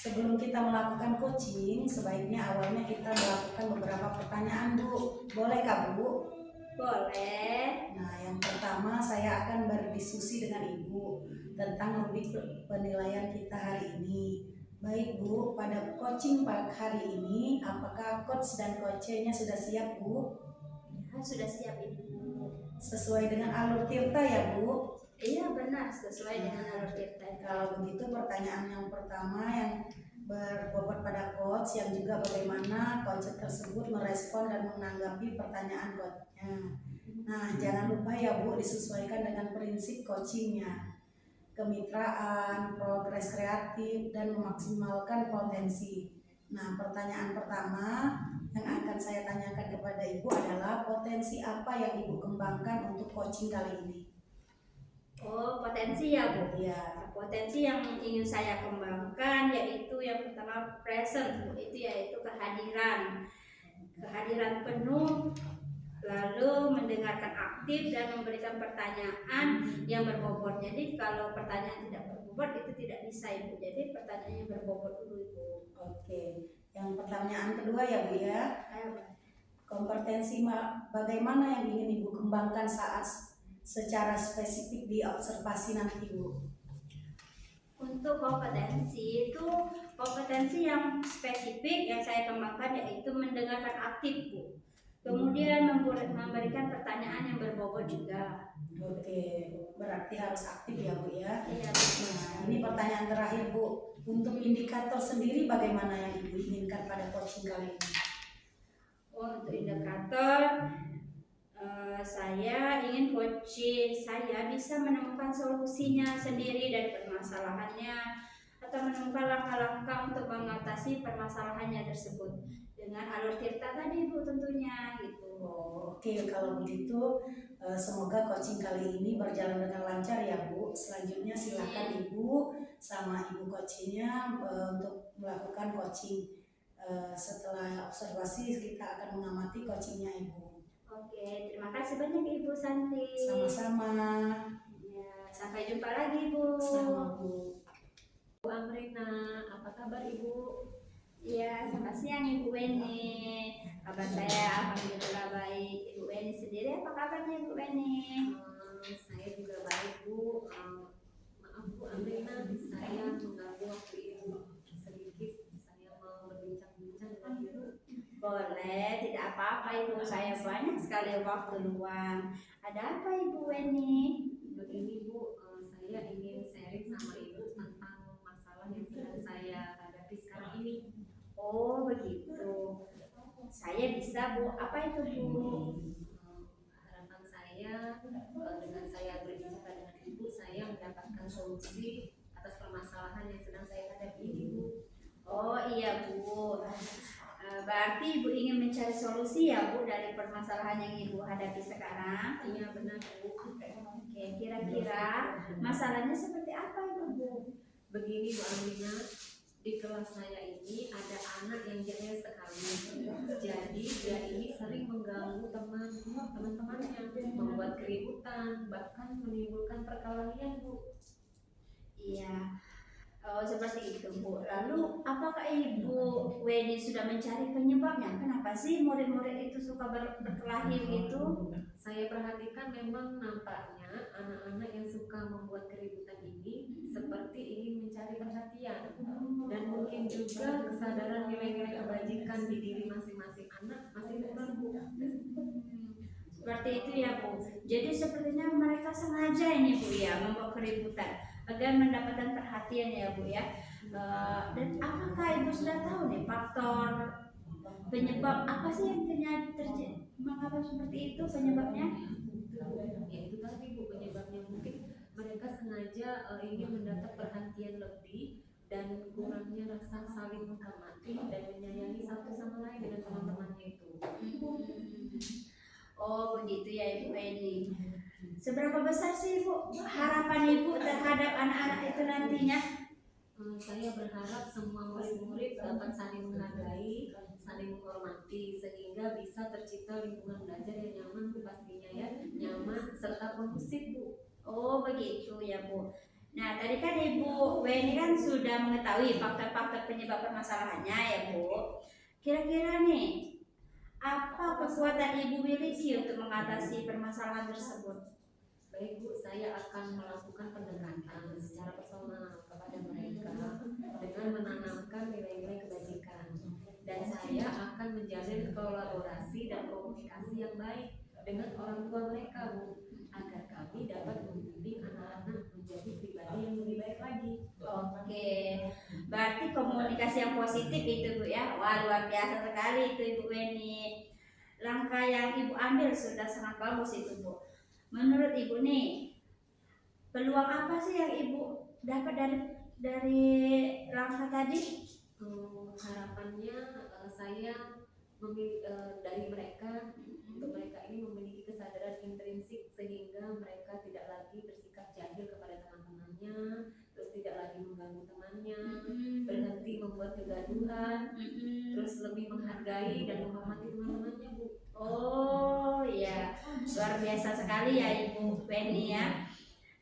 Sebelum kita melakukan coaching, sebaiknya awalnya kita melakukan beberapa pertanyaan, Bu. Boleh Kak, Bu? Boleh. Nah, yang pertama saya akan berdiskusi dengan Ibu tentang rubrik penilaian kita hari ini. Baik Bu, pada coaching hari ini, apakah coach dan coachnya sudah siap Bu? Ya, sudah siap Ibu. Sesuai dengan alur Tirta ya Bu? Iya benar, sesuai dengan alur Tirta. Kalau begitu pertanyaan yang pertama yang berbobot pada coach, yang juga bagaimana coach tersebut merespon dan menanggapi pertanyaan coachnya. Nah, jangan lupa ya Bu, disesuaikan dengan prinsip coachingnya, kemitraan, progres kreatif, dan memaksimalkan potensi. Nah, pertanyaan pertama yang akan saya tanyakan kepada Ibu adalah potensi apa yang Ibu kembangkan untuk coaching kali ini? Oh, potensi ya Bu? Ya. Potensi yang ingin saya kembangkan yaitu yang pertama present Bu, itu yaitu kehadiran penuh, lalu mendengarkan aktif dan memberikan pertanyaan yang berbobot. Jadi kalau pertanyaan tidak berbobot itu tidak bisa Ibu. Jadi pertanyaan yang berbobot dulu Ibu. Oke, yang pertanyaan kedua ya Bu ya. Kompetensi bagaimana yang ingin Ibu kembangkan saat secara spesifik di observasi nanti Bu? Untuk kompetensi itu, kompetensi yang spesifik yang saya kembangkan yaitu mendengarkan aktif Bu. Kemudian memberikan pertanyaan yang berbobot juga. Oke, berarti harus aktif ya Bu ya. Iya. Nah, ini pertanyaan terakhir Bu. Untuk indikator sendiri bagaimana yang Ibu inginkan pada coaching kali ini? Oh, untuk indikator saya ingin coaching saya bisa menemukan solusinya sendiri dari permasalahannya atau menemukan langkah-langkah untuk mengatasi permasalahannya tersebut dengan alur Tirta tadi Bu tentunya gitu. Oke, kalau begitu semoga coaching kali ini berjalan dengan lancar ya Bu. Selanjutnya silakan Ibu sama Ibu coachingnya untuk melakukan coaching. Setelah observasi kita akan mengamati coachingnya Ibu. Oke, terima kasih banyak Ibu Santi. Sama-sama. Ya, sampai jumpa lagi Bu. Sama Bu. Bu Amrina, apa kabar Ibu? Iya, selamat siang Ibu Weni. Kabar saya alhamdulillah baik. Ibu Weni sendiri apa kabarnya Ibu Weni? Saya juga baik Bu. Maaf Bu Amrina, saya mengganggu waktu Ibu sedikit. Saya mau berbincang-bincang dengan Ibu. Boleh, tidak apa-apa Ibu. Saya banyak sekali waktu luang. Ada apa Ibu Weni? Begini Bu, saya ingin sharing sama Ibu tentang masalah yang sedang saya hadapi sekarang ini. Oh begitu. Saya bisa Bu. Apa itu Bu? Harapan saya dengan saya berbicara dengan Ibu, saya mendapatkan solusi atas permasalahan yang sedang saya hadapi ini Bu. Oh iya Bu. Berarti Ibu ingin mencari solusi ya Bu dari permasalahan yang Ibu hadapi sekarang? Iya benar Bu. Oke, kira-kira masalahnya seperti apa itu Bu? Begini Bu Amina, di kelas saya ini ada anak yang jahil sekali. Jadi dia ini sering mengganggu teman-temannya, membuat keributan, bahkan menimbulkan perkelahian Bu. Iya. Oh, seperti itu Bu. Lalu apakah Ibu Weni sudah mencari penyebabnya? Kenapa sih murid-murid itu suka berkelahi gitu? Saya perhatikan memang nampaknya anak-anak yang suka membuat keributan ini seperti ingin mencari perhatian, dan mungkin juga kesadaran nilai-nilai kebajikan di diri masing-masing anak masih kurang Bu. Seperti itu ya Bu. Jadi sepertinya mereka sengaja ini Bu ya membuat keributan agar mendapatkan perhatian ya Bu ya. Dan apakah Ibu sudah tahu nih faktor penyebab apa sih yang terjadi? Mengapa seperti itu penyebabnya? Ya itu tadi Bu, penyebabnya mungkin mereka sengaja ingin mendapat perhatian lebih dan kurangnya rasa saling menghormati dan menyayangi satu sama lain dengan teman-temannya itu. Oh begitu ya Ibu Eni. Seberapa besar sih Bu harapan Ibu terhadap anak-anak itu nantinya? Saya berharap semua murid-murid dapat saling menghargai, saling menghormati, sehingga bisa tercipta lingkungan belajar yang nyaman Bu pastinya ya, nyaman serta kondusif Bu. Oh begitu ya Bu. Nah, tadi kan Ibu Weni kan sudah mengetahui faktor-faktor penyebab permasalahannya ya Bu. Kira-kira nih, apa kekuatan Ibu miliki untuk mengatasi permasalahan tersebut? Baik Bu, saya akan melakukan pendekatan secara personal kepada mereka dengan menanamkan nilai-nilai kebajikan, dan saya akan menjalin kolaborasi dan komunikasi yang baik dengan orang tua mereka Bu, agar kami dapat membimbing anak-anak menjadi pribadi yang lebih baik lagi. Oke, berarti komunikasi yang positif itu Bu ya. Wah, luar biasa sekali itu Ibu Weni. Langkah yang Ibu ambil sudah sangat bagus itu Bu. Menurut Ibu nih, peluang apa sih yang Ibu dapat dari langkah tadi? Harapannya saya dari mereka, untuk mereka ini memiliki kesadaran intrinsik sehingga mereka tidak lagi bersikap jahil kepada teman-temannya, terus tidak lagi mengganggu temannya, berhenti membuat kegaduhan, terus lebih menghargai dan menghormati teman-temannya Bu. Oh iya, luar biasa sekali ya Ibu Penny ya.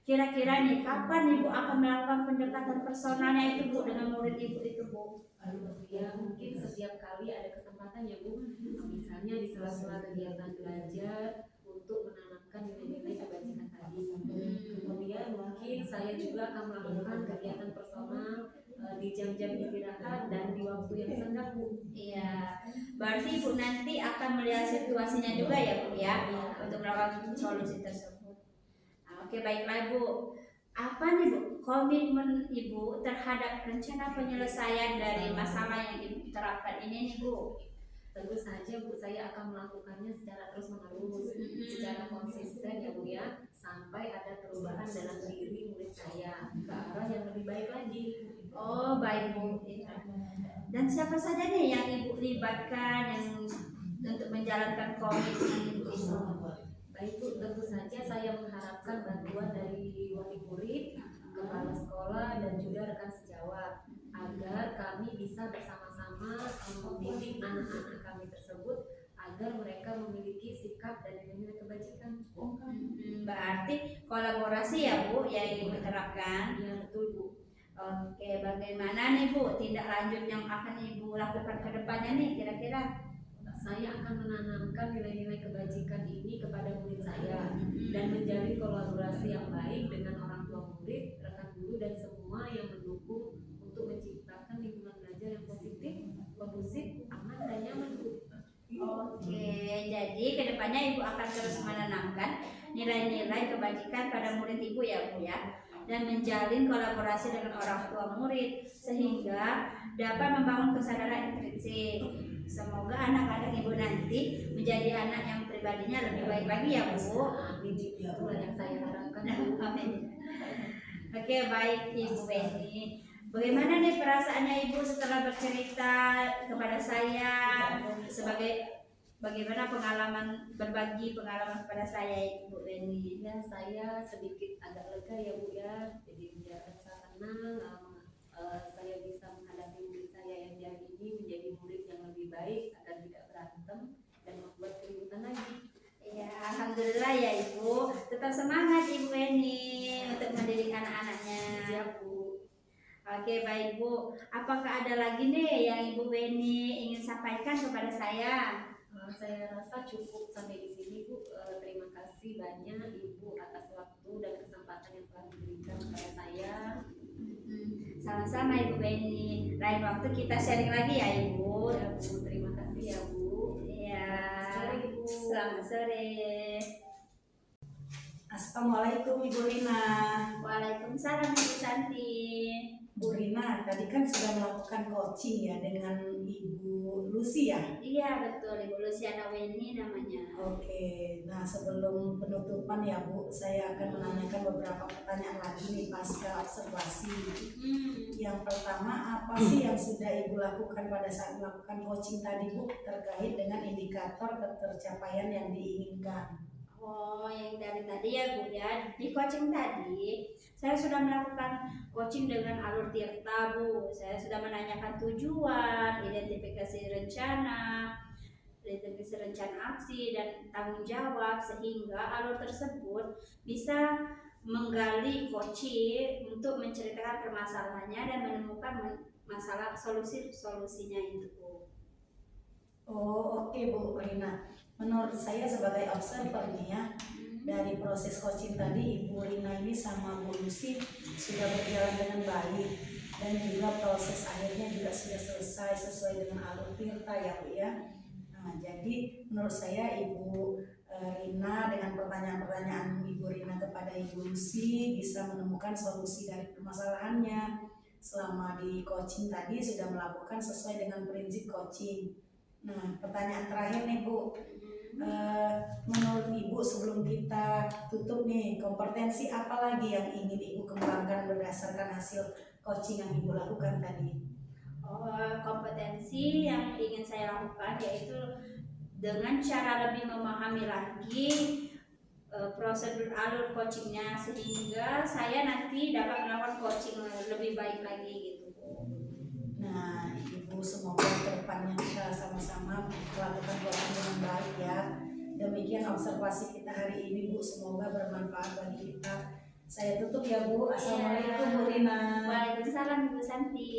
Kira-kira nih, kapan Ibu akan melakukan pendekatan personalnya itu Bu dengan murid Ibu itu Bu? Ya mungkin setiap kali ada kesempatan ya Bu, misalnya di sela-sela kegiatan belajar untuk menanamkan nilai-nilai kebajikan tadi. Kemudian mungkin saya juga akan melakukan kegiatan personal di jam-jam istirahat dan di waktu yang senggang Bu. Iya, berarti Ibu nanti akan melihat situasinya juga ya Bu ya, untuk melakukan solusi tersebut. Nah, oke baiklah Bu. Apa nih Bu komitmen Ibu terhadap rencana penyelesaian dari masalah yang Ibu terapkan ini nih Bu? Tentu saja Bu, saya akan melakukannya secara terus-menerus, secara konsisten ya Bu ya, sampai ada perubahan dalam diri murid saya ke arah yang lebih baik lagi. Oh baik Bu. Dan siapa saja nih yang Ibu libatkan yang untuk menjalankan komitmen Ibu itu? Baik Bu, tentu saja saya mengharapkan bantuan dari wali murid, kepala sekolah, dan juga rekan sejawat agar kami bisa bersama-sama membimbing anak-anak kami tersebut agar mereka memiliki sikap dan nilai-nilai kebajikan. Berarti kolaborasi ya Bu yang Ibu terapkan? Ya betul Bu. Oke, bagaimana nih Bu tindak lanjut yang akan Ibu lakukan ke depannya nih kira-kira? Saya akan menanamkan nilai-nilai kebajikan ini kepada murid saya dan menjalin kolaborasi yang baik dengan orang tua murid, rekan guru, dan semua yang mendukung untuk menciptakan lingkungan belajar yang positif, kondusif, aman, dan nyaman Bu. Oke, jadi kedepannya Ibu akan terus menanamkan nilai-nilai kebajikan pada murid Ibu ya Bu ya, dan menjalin kolaborasi dengan orang tua murid sehingga dapat membangun kesadaran intrinsik. Semoga anak-anak Ibu nanti menjadi anak yang pribadinya lebih baik lagi ya Bu. Amin, itulah yang saya harapkan. Oke, baik Ibu Beni. Bagaimana nih perasaannya Ibu setelah bercerita kepada saya sebagai bagaimana berbagi pengalaman kepada saya Ibu Beni? Ya, saya sedikit agak lega ya Bu ya, jadi merasa tenang. Saya bisa menghadapi murid saya yang jam ini menjadi murid yang lebih baik agar tidak berantem dan membuat keributan lagi. Ya, alhamdulillah ya Ibu. Tetap semangat Ibu Beni untuk mendidik anak-anaknya. Siap Bu. Oke baik Bu. Apakah ada lagi nih yang Ibu Beni ingin sampaikan kepada saya? Saya rasa cukup sampai di sini Bu. Terima kasih banyak Ibu atas waktu dan kesempatan yang telah diberikan kepada saya. Sama-sama Ibu Beni. Lain waktu kita sharing lagi ya Ibu. Ya Bu, terima kasih ya Bu. Iya. Sore Ibu. Selamat sore. Assalamualaikum Ibu Rina. Waalaikumsalam Ibu Santi. Bu Rina, tadi kan sudah melakukan coaching ya dengan Ibu Lucy ya? Iya betul, Ibu Luciana Weni namanya. Oke, nah sebelum penutupan ya Bu, saya akan menanyakan beberapa pertanyaan lagi nih pasca observasi. Yang pertama, apa sih yang sudah Ibu lakukan pada saat melakukan coaching tadi Bu terkait dengan indikator ketercapaian yang diinginkan? Oh, yang dari tadi ya Bu ya, di coaching tadi saya sudah melakukan coaching dengan alur tirta Bu. Saya sudah menanyakan tujuan, identifikasi rencana aksi dan tanggung jawab sehingga alur tersebut bisa menggali coaching untuk menceritakan permasalahannya dan menemukan masalah solusinya itu Bu. Oh oke Bu Rina, menurut saya sebagai observer nih ya, dari proses coaching tadi Ibu Rina ini sama Bu Lucy sudah berjalan dengan baik dan juga proses akhirnya juga sudah selesai sesuai dengan alur Tirta ya Bu ya. Nah jadi menurut saya Ibu Rina dengan pertanyaan-pertanyaan Ibu Rina kepada Ibu Lucy bisa menemukan solusi dari permasalahannya. Selama di coaching tadi sudah melakukan sesuai dengan prinsip coaching. Nah, pertanyaan terakhir nih Bu, menurut Ibu sebelum kita tutup nih, kompetensi apa lagi yang ingin Ibu kembangkan berdasarkan hasil coaching yang Ibu lakukan tadi? Kompetensi yang ingin saya lakukan yaitu dengan cara lebih memahami lagi prosedur alur coachingnya sehingga saya nanti dapat melakukan coaching lebih baik lagi gitu. Nah, Ibu semoga kedepannya kita sama-sama melakukan coaching dengan baik ya. Demikian observasi kita hari ini Bu, semoga bermanfaat bagi kita. Saya tutup ya Bu. Assalamualaikum Bu Rina. Waalaikumsalam Ibu Santi.